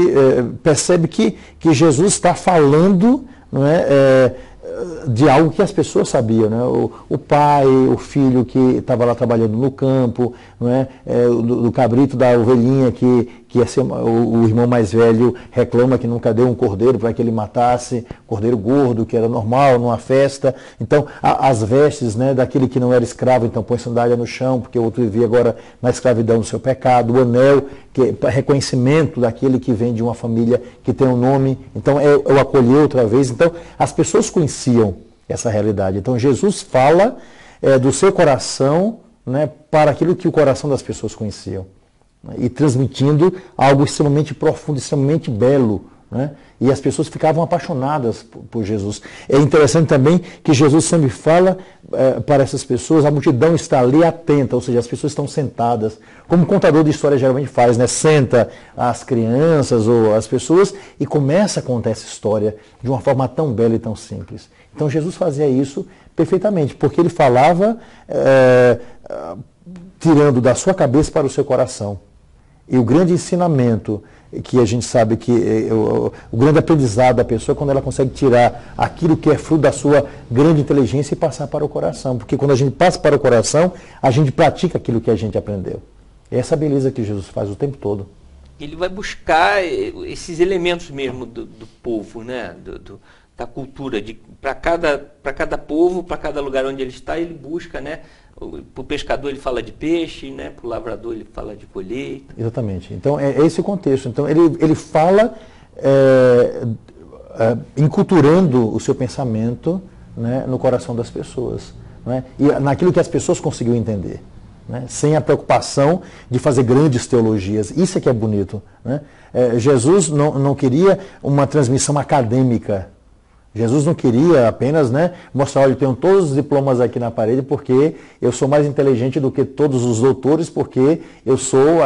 percebe que Jesus está falando, não é, de algo que as pessoas sabiam, né? O pai, o filho que estava lá trabalhando no campo, não é? Do cabrito, da ovelhinha que o irmão mais velho reclama que nunca deu um cordeiro para que ele matasse, cordeiro gordo, que era normal numa festa. Então, as vestes, né, daquele que não era escravo, então põe sandália no chão, porque o outro vivia agora na escravidão do seu pecado. O anel, que é reconhecimento daquele que vem de uma família que tem um nome. Então, o acolheu outra vez. Então, as pessoas conheciam essa realidade. Então, Jesus fala do seu coração, né, para aquilo que o coração das pessoas conheciam. E transmitindo algo extremamente profundo, extremamente belo, né? E as pessoas ficavam apaixonadas por Jesus. É interessante também que Jesus sempre fala para essas pessoas, a multidão está ali atenta, ou seja, as pessoas estão sentadas, como o contador de história geralmente faz, né? Senta as crianças ou as pessoas e começa a contar essa história de uma forma tão bela e tão simples. Então Jesus fazia isso perfeitamente, porque ele falava tirando da sua cabeça para o seu coração. E o grande ensinamento que a gente sabe que o grande aprendizado da pessoa é quando ela consegue tirar aquilo que é fruto da sua grande inteligência e passar para o coração. Porque quando a gente passa para o coração, a gente pratica aquilo que a gente aprendeu. É essa beleza que Jesus faz o tempo todo. Ele vai buscar esses elementos mesmo do povo, né? Da cultura. Para cada povo, para cada lugar onde ele está, ele busca, né? Para o pescador ele fala de peixe, né? Para o lavrador ele fala de colheita. Exatamente. Então é esse o contexto. Então ele fala enculturando o seu pensamento, né, no coração das pessoas, né, e naquilo que as pessoas conseguiram entender, né, sem a preocupação de fazer grandes teologias. Isso é que é bonito, né? Jesus não queria uma transmissão acadêmica. Jesus não queria apenas, né, mostrar, olha, eu tenho todos os diplomas aqui na parede porque eu sou mais inteligente do que todos os doutores, porque eu sou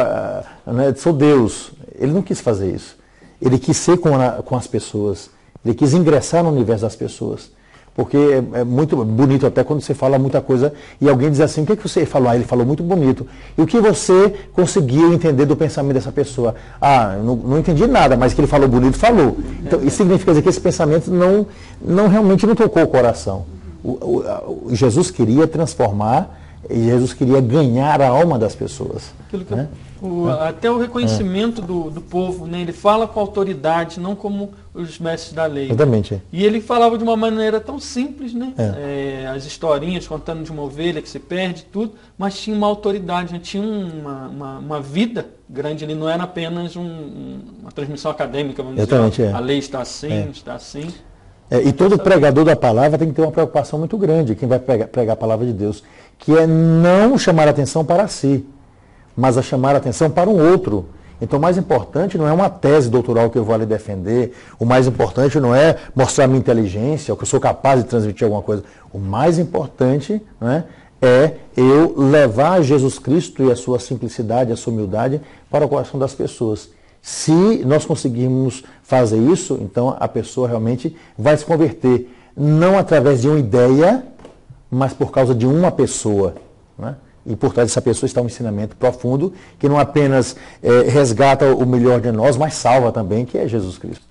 Deus. Ele não quis fazer isso. Ele quis ser com as pessoas. Ele quis ingressar no universo das pessoas. Porque é muito bonito até quando você fala muita coisa e alguém diz assim, o que você falou? Ele falou muito bonito. E o que você conseguiu entender do pensamento dessa pessoa? Não entendi nada, mas que ele falou bonito, falou. Então, isso significa dizer que esse pensamento realmente não tocou o coração. Jesus queria transformar, e Jesus queria ganhar a alma das pessoas. Aquilo que até o reconhecimento do povo, né? Ele fala com autoridade, não como os mestres da lei. Exatamente. E ele falava de uma maneira tão simples, né? As historinhas contando de uma ovelha que se perde, tudo, mas tinha uma autoridade, né? Tinha uma vida grande. Ele não era apenas uma transmissão acadêmica, vamos dizer, a lei está assim, está assim. E todo pregador da palavra tem que ter uma preocupação muito grande, quem vai pregar a palavra de Deus, que é não chamar a atenção para si, mas a chamar a atenção para um outro. Então o mais importante não é uma tese doutoral que eu vou ali defender, o mais importante não é mostrar minha inteligência, ou que eu sou capaz de transmitir alguma coisa. O mais importante, né, é eu levar Jesus Cristo e a sua simplicidade, a sua humildade para o coração das pessoas. Se nós conseguirmos fazer isso, então a pessoa realmente vai se converter, não através de uma ideia, mas por causa de uma pessoa, né? E por trás dessa pessoa está um ensinamento profundo, que não apenas resgata o melhor de nós, mas salva também, que é Jesus Cristo.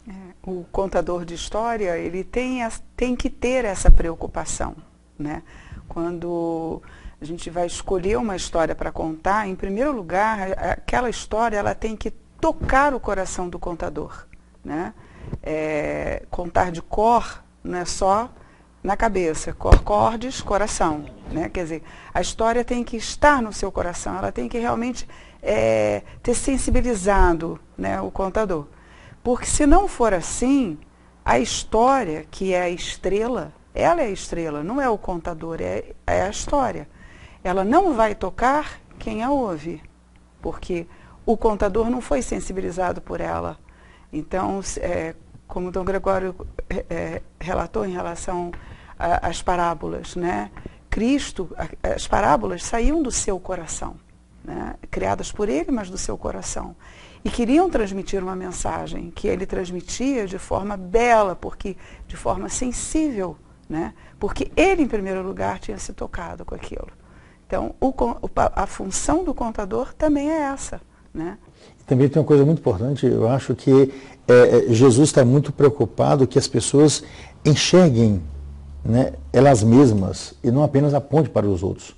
O contador de história, ele tem que ter essa preocupação, né? Quando a gente vai escolher uma história para contar, em primeiro lugar, aquela história ela tem que tocar o coração do contador, né? Contar de cor não é só na cabeça, cordes, coração, né? Quer dizer, a história tem que estar no seu coração, ela tem que realmente ter sensibilizado, né, o contador. Porque se não for assim, a história, que é a estrela, ela é a estrela, não é o contador, é a história. Ela não vai tocar quem a ouve, porque o contador não foi sensibilizado por ela. Então, como Dom Gregório relatou em relação às parábolas, né? Cristo, as parábolas saíam do seu coração, né? Criadas por ele, mas do seu coração. E queriam transmitir uma mensagem que ele transmitia de forma bela, de forma sensível, né? Porque ele, em primeiro lugar, tinha se tocado com aquilo. Então, a função do contador também é essa, né? Também tem uma coisa muito importante, eu acho que Jesus está muito preocupado que as pessoas enxerguem, né, elas mesmas e não apenas aponte para os outros.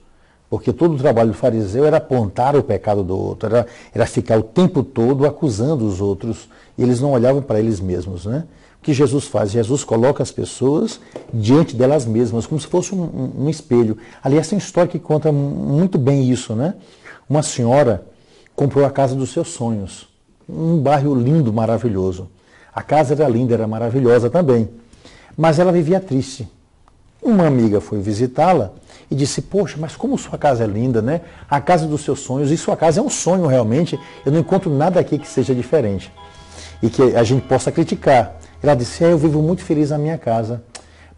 Porque todo o trabalho do fariseu era apontar o pecado do outro, era ficar o tempo todo acusando os outros, e eles não olhavam para eles mesmos, né? O que Jesus faz? Jesus coloca as pessoas diante delas mesmas, como se fosse um espelho. Aliás, tem uma história que conta muito bem isso, né? Uma senhora comprou a casa dos seus sonhos, um bairro lindo, maravilhoso. A casa era linda, era maravilhosa também, mas ela vivia triste. Uma amiga foi visitá-la e disse, poxa, mas como sua casa é linda, né? A casa dos seus sonhos, e sua casa é um sonho realmente, eu não encontro nada aqui que seja diferente e que a gente possa criticar. Ela disse, eu vivo muito feliz na minha casa,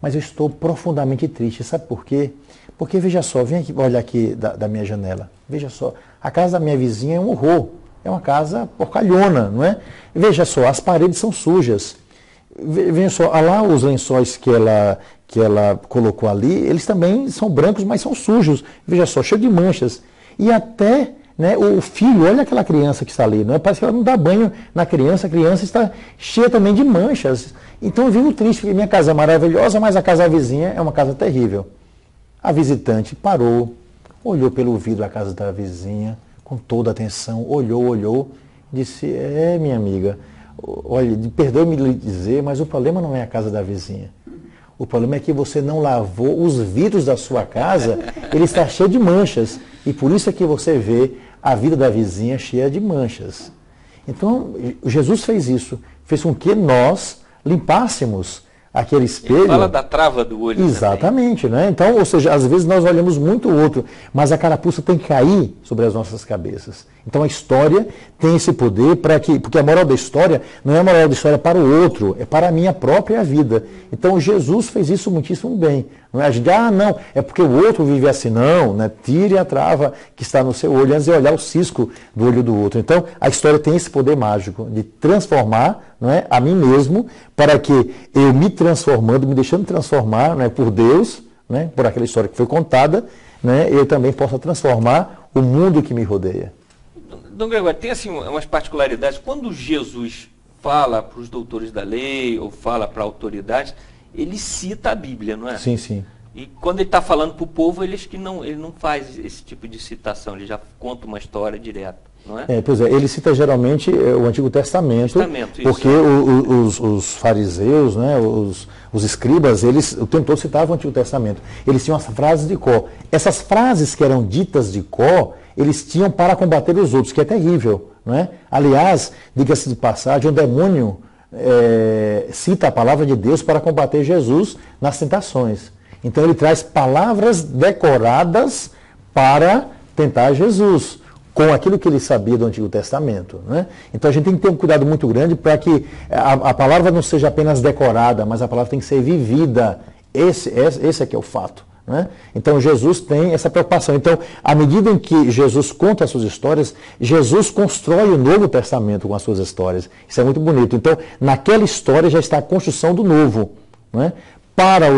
mas eu estou profundamente triste, sabe por quê? Porque veja só, vem aqui, olha aqui da minha janela, veja só, a casa da minha vizinha é um horror, é uma casa porcalhona, não é? Veja só, as paredes são sujas, veja só, lá os lençóis que ela colocou ali, eles também são brancos, mas são sujos, veja só, cheio de manchas, e até né? O filho, olha aquela criança que está ali, não é? Parece que ela não dá banho na criança, a criança está cheia também de manchas. Então eu vivo triste, porque minha casa é maravilhosa, mas a casa vizinha é uma casa terrível. A visitante parou, olhou pelo vidro da casa da vizinha, com toda a atenção, olhou, disse, minha amiga, olha, perdoe-me lhe dizer, mas o problema não é a casa da vizinha. O problema é que você não lavou os vidros da sua casa, ele está cheio de manchas. E por isso é que você vê a vida da vizinha cheia de manchas. Então, Jesus fez isso. Fez com que nós limpássemos aquele espelho. Ele fala da trava do olho. Exatamente, né? Então, ou seja, às vezes nós olhamos muito o outro, mas a carapuça tem que cair sobre as nossas cabeças. Então a história tem esse poder porque a moral da história não é a moral da história para o outro, é para a minha própria vida. Então Jesus fez isso muitíssimo bem. Não é a gente, não, é porque o outro vive assim, não, né? Tire a trava que está no seu olho antes de olhar o cisco do olho do outro. Então a história tem esse poder mágico de transformar, não é, a mim mesmo, para que eu me transformando, me deixando transformar, não é, por Deus, né, por aquela história que foi contada, né, eu também possa transformar o mundo que me rodeia. Dom Gregório, tem assim umas particularidades. Quando Jesus fala para os doutores da lei ou fala para autoridades, ele cita a Bíblia, não é? Sim, sim. E quando ele está falando para o povo, ele não faz esse tipo de citação, ele já conta uma história direto, não é? Pois é, ele cita geralmente o Antigo Testamento, porque os fariseus, né, os escribas, eles o tempo todo citavam o Antigo Testamento. Eles tinham as frases de cor. Essas frases que eram ditas de cor, eles tinham para combater os outros, que é terrível, não é? Aliás, diga-se de passagem, o demônio cita a palavra de Deus para combater Jesus nas tentações. Então ele traz palavras decoradas para tentar Jesus, com aquilo que ele sabia do Antigo Testamento, né? Então a gente tem que ter um cuidado muito grande para que a palavra não seja apenas decorada, mas a palavra tem que ser vivida. Esse é que é o fato, né? Então Jesus tem essa preocupação. Então, à medida em que Jesus conta as suas histórias, Jesus constrói o Novo Testamento com as suas histórias. Isso é muito bonito. Então, naquela história já está a construção do Novo, né? Para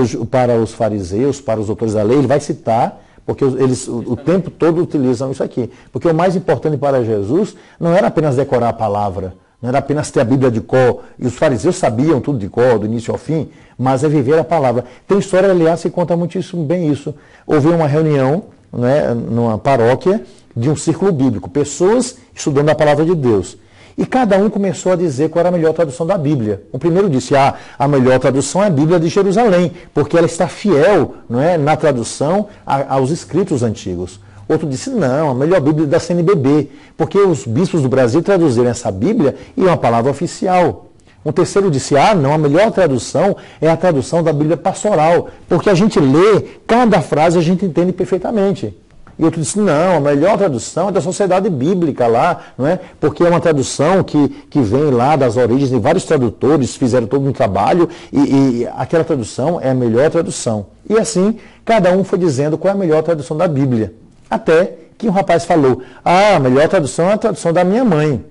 os fariseus, para os doutores da lei, ele vai citar, porque eles o tempo todo utilizam isso aqui. Porque o mais importante para Jesus não era apenas decorar a palavra, não era apenas ter a Bíblia de cor, e os fariseus sabiam tudo de cor, do início ao fim, mas é viver a palavra. Tem história, aliás, que conta muitíssimo bem isso. Houve uma reunião, né, numa paróquia de um círculo bíblico, pessoas estudando a palavra de Deus. E cada um começou a dizer qual era a melhor tradução da Bíblia. O primeiro disse, a melhor tradução é a Bíblia de Jerusalém, porque ela está fiel, não é, na tradução aos escritos antigos. Outro disse, não, a melhor Bíblia é da CNBB, porque os bispos do Brasil traduziram essa Bíblia e é uma palavra oficial. Um terceiro disse, não, a melhor tradução é a tradução da Bíblia pastoral, porque a gente lê, cada frase a gente entende perfeitamente. E outro disse, não, a melhor tradução é da Sociedade Bíblica lá, não é? Porque é uma tradução que vem lá das origens, e vários tradutores fizeram todo um trabalho, e aquela tradução é a melhor tradução. E assim, cada um foi dizendo qual é a melhor tradução da Bíblia. Até que um rapaz falou, a melhor tradução é a tradução da minha mãe.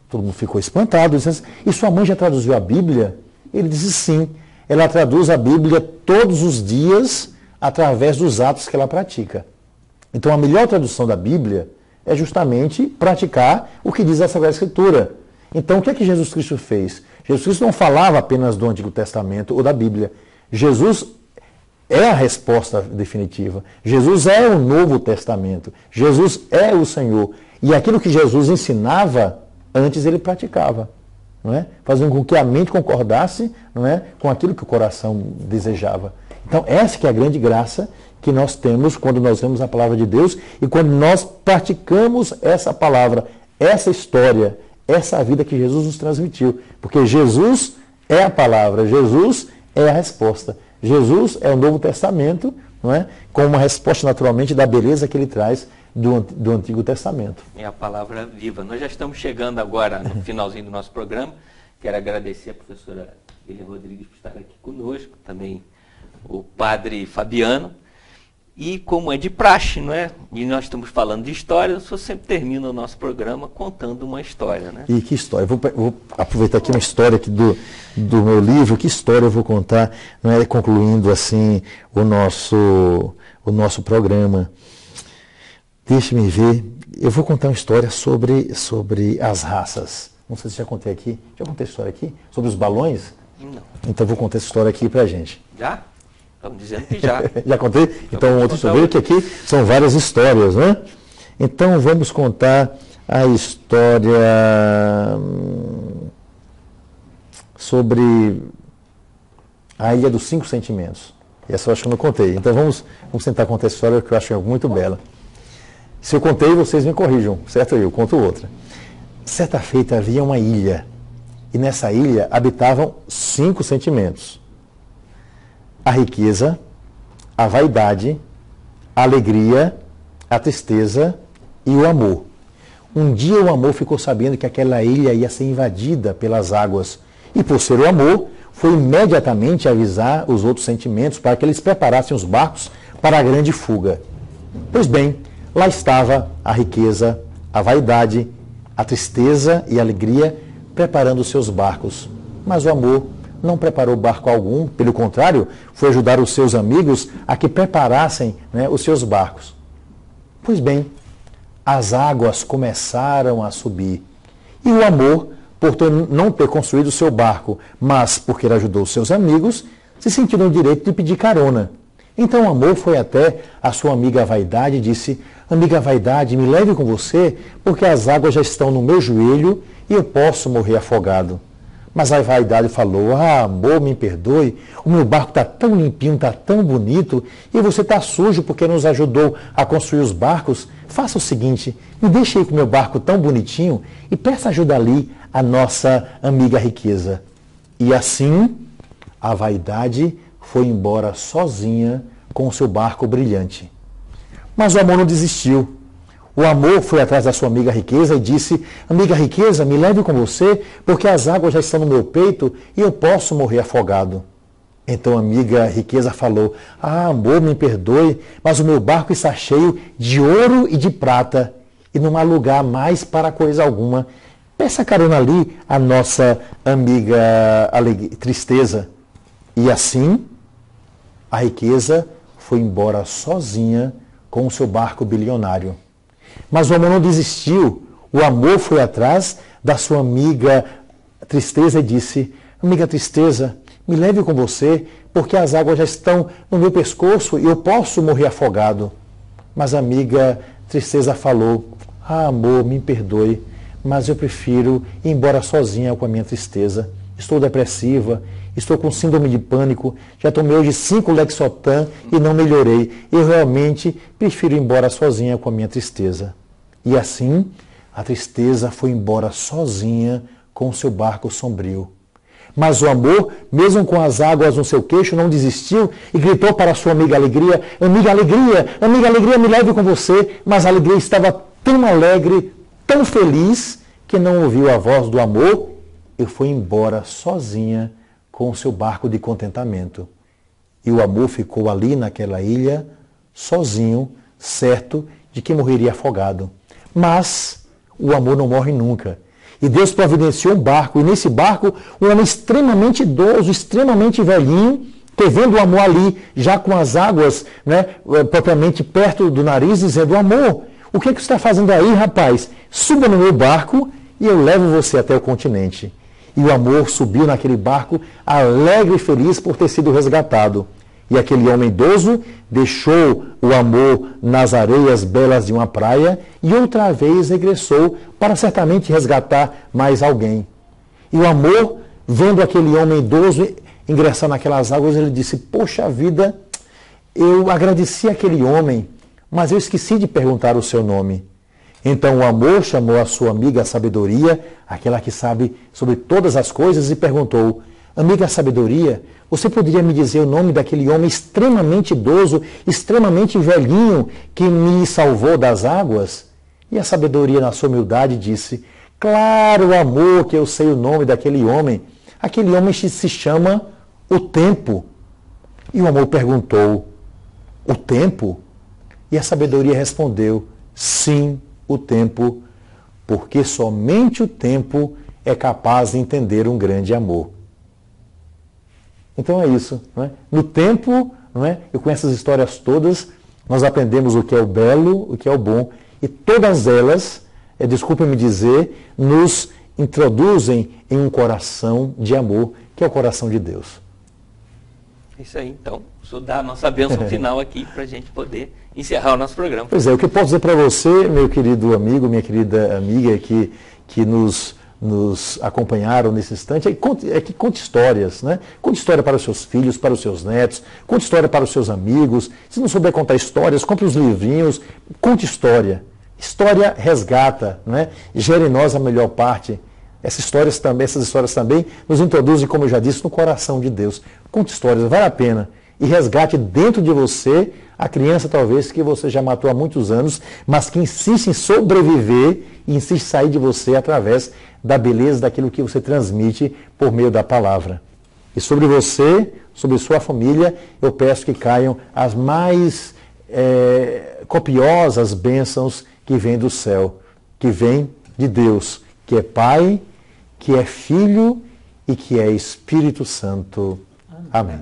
Todo mundo ficou espantado, disse assim, e sua mãe já traduziu a Bíblia? Ele disse sim, ela traduz a Bíblia todos os dias através dos atos que ela pratica. Então a melhor tradução da Bíblia é justamente praticar o que diz a Sagrada Escritura. Então o que é que Jesus Cristo fez? Jesus Cristo não falava apenas do Antigo Testamento ou da Bíblia. Jesus é a resposta definitiva. Jesus é o Novo Testamento. Jesus é o Senhor. E aquilo que Jesus ensinava, antes ele praticava, não é? Fazendo com que a mente concordasse, não é, com aquilo que o coração desejava. Então essa que é a grande graça que nós temos quando nós lemos a palavra de Deus e quando nós praticamos essa palavra, essa história, essa vida que Jesus nos transmitiu. Porque Jesus é a palavra, Jesus é a resposta. Jesus é o Novo Testamento, não é? Com uma resposta naturalmente da beleza que ele traz do Antigo Testamento. É a palavra viva. Nós já estamos chegando agora no finalzinho do nosso programa. Quero agradecer a professora Elia Rodrigues por estar aqui conosco, também o padre Fabiano. E como é de praxe, não é? E nós estamos falando de história, eu sempre termino o nosso programa contando uma história, né? E que história? Vou aproveitar aqui uma história aqui do meu livro. Que história eu vou contar, não é? Concluindo assim o nosso programa. Deixe-me ver. eu vou contar uma história sobre as raças. Não sei se já contei aqui. Já contei a história aqui? Sobre os balões? Não. Então eu vou contar essa história aqui pra gente. Já? Estamos dizendo que já. Já contei? Então outra história, que aqui são várias histórias, né? Então vamos contar a história sobre a Ilha dos 5 Sentimentos. Essa eu acho que eu não contei. Então vamos tentar contar essa história que eu acho muito bela. Se eu contei, vocês me corrijam, certo? Eu conto outra. Certa feita havia uma ilha, e nessa ilha habitavam 5 sentimentos: a riqueza, a vaidade, a alegria, a tristeza e o amor. Um dia o amor ficou sabendo que aquela ilha ia ser invadida pelas águas, e por ser o amor, foi imediatamente avisar os outros sentimentos para que eles preparassem os barcos para a grande fuga. Pois bem, lá estava a riqueza, a vaidade, a tristeza e a alegria preparando os seus barcos. Mas o amor não preparou barco algum, pelo contrário, foi ajudar os seus amigos a que preparassem, os seus barcos. Pois bem, as águas começaram a subir. E o amor, por não ter construído o seu barco, mas porque ele ajudou os seus amigos, se sentiu no direito de pedir carona. Então o amor foi até a sua amiga Vaidade e disse: amiga Vaidade, me leve com você, porque as águas já estão no meu joelho e eu posso morrer afogado. Mas a Vaidade falou: amor, me perdoe, o meu barco está tão limpinho, está tão bonito, e você está sujo porque nos ajudou a construir os barcos. Faça o seguinte, me deixe aí com o meu barco tão bonitinho e peça ajuda ali a nossa amiga riqueza. E assim, a Vaidade foi embora sozinha com o seu barco brilhante. Mas o amor não desistiu. O amor foi atrás da sua amiga riqueza e disse: amiga riqueza, me leve com você, porque as águas já estão no meu peito e eu posso morrer afogado. Então a amiga riqueza falou: amor, me perdoe, mas o meu barco está cheio de ouro e de prata e não há lugar mais para coisa alguma. Peça carona ali a nossa amiga tristeza. E assim, a riqueza foi embora sozinha com o seu barco bilionário. Mas o amor não desistiu. O amor foi atrás da sua amiga tristeza e disse: amiga tristeza, me leve com você, porque as águas já estão no meu pescoço e eu posso morrer afogado. Mas a amiga tristeza falou: amor, me perdoe, mas eu prefiro ir embora sozinha com a minha tristeza. Estou depressiva, estou com síndrome de pânico, já tomei hoje 5 Lexotan e não melhorei. Eu realmente prefiro ir embora sozinha com a minha tristeza. E assim, a tristeza foi embora sozinha com o seu barco sombrio. Mas o amor, mesmo com as águas no seu queixo, não desistiu e gritou para a sua amiga Alegria: amiga, me leve com você. Mas a Alegria estava tão alegre, tão feliz, que não ouviu a voz do amor e foi embora sozinha com o seu barco de contentamento. E o amor ficou ali naquela ilha, sozinho, certo de que morreria afogado. Mas o amor não morre nunca. E Deus providenciou um barco, e nesse barco, um homem extremamente idoso, extremamente velhinho, que vendo o amor ali, já com as águas, propriamente perto do nariz, dizendo: amor, o que você está fazendo aí, rapaz? Suba no meu barco e eu levo você até o continente. E o amor subiu naquele barco, alegre e feliz por ter sido resgatado. E aquele homem idoso deixou o amor nas areias belas de uma praia e outra vez regressou para certamente resgatar mais alguém. E o amor, vendo aquele homem idoso ingressar naquelas águas, ele disse: poxa vida, eu agradeci aquele homem, mas eu esqueci de perguntar o seu nome. Então o amor chamou a sua amiga Sabedoria, aquela que sabe sobre todas as coisas, e perguntou: amiga Sabedoria, você poderia me dizer o nome daquele homem extremamente idoso, extremamente velhinho, que me salvou das águas? E a Sabedoria, na sua humildade, disse: claro, amor, que eu sei o nome daquele homem. Aquele homem se chama o Tempo. E o amor perguntou: o Tempo? E a Sabedoria respondeu: sim, o tempo, porque somente o tempo é capaz de entender um grande amor. Então é isso. No tempo, e com essas histórias todas, nós aprendemos o que é o belo, o que é o bom, E todas elas, desculpe-me dizer, nos introduzem em um coração de amor, que é o coração de Deus. Isso aí, então, o senhor dá a nossa bênção final aqui para a gente poder encerrar o nosso programa. Pois é, o que eu posso dizer para você, meu querido amigo, minha querida amiga, que nos acompanharam nesse instante, é que conte histórias, né? Conte história para os seus filhos, para os seus netos, conte história para os seus amigos. Se não souber contar histórias, compre os livrinhos, conte história. História resgata, né? Gera em nós a melhor parte. Essas histórias também nos introduzem, como eu já disse, no coração de Deus. Conte histórias, vale a pena. E resgate dentro de você a criança, talvez, que você já matou há muitos anos, mas que insiste em sobreviver e insiste em sair de você através da beleza daquilo que você transmite por meio da palavra. E sobre você, sobre sua família, eu peço que caiam as mais copiosas bênçãos que vêm do céu, que vêm de Deus, que é Pai, que é Filho e que é Espírito Santo. Amém.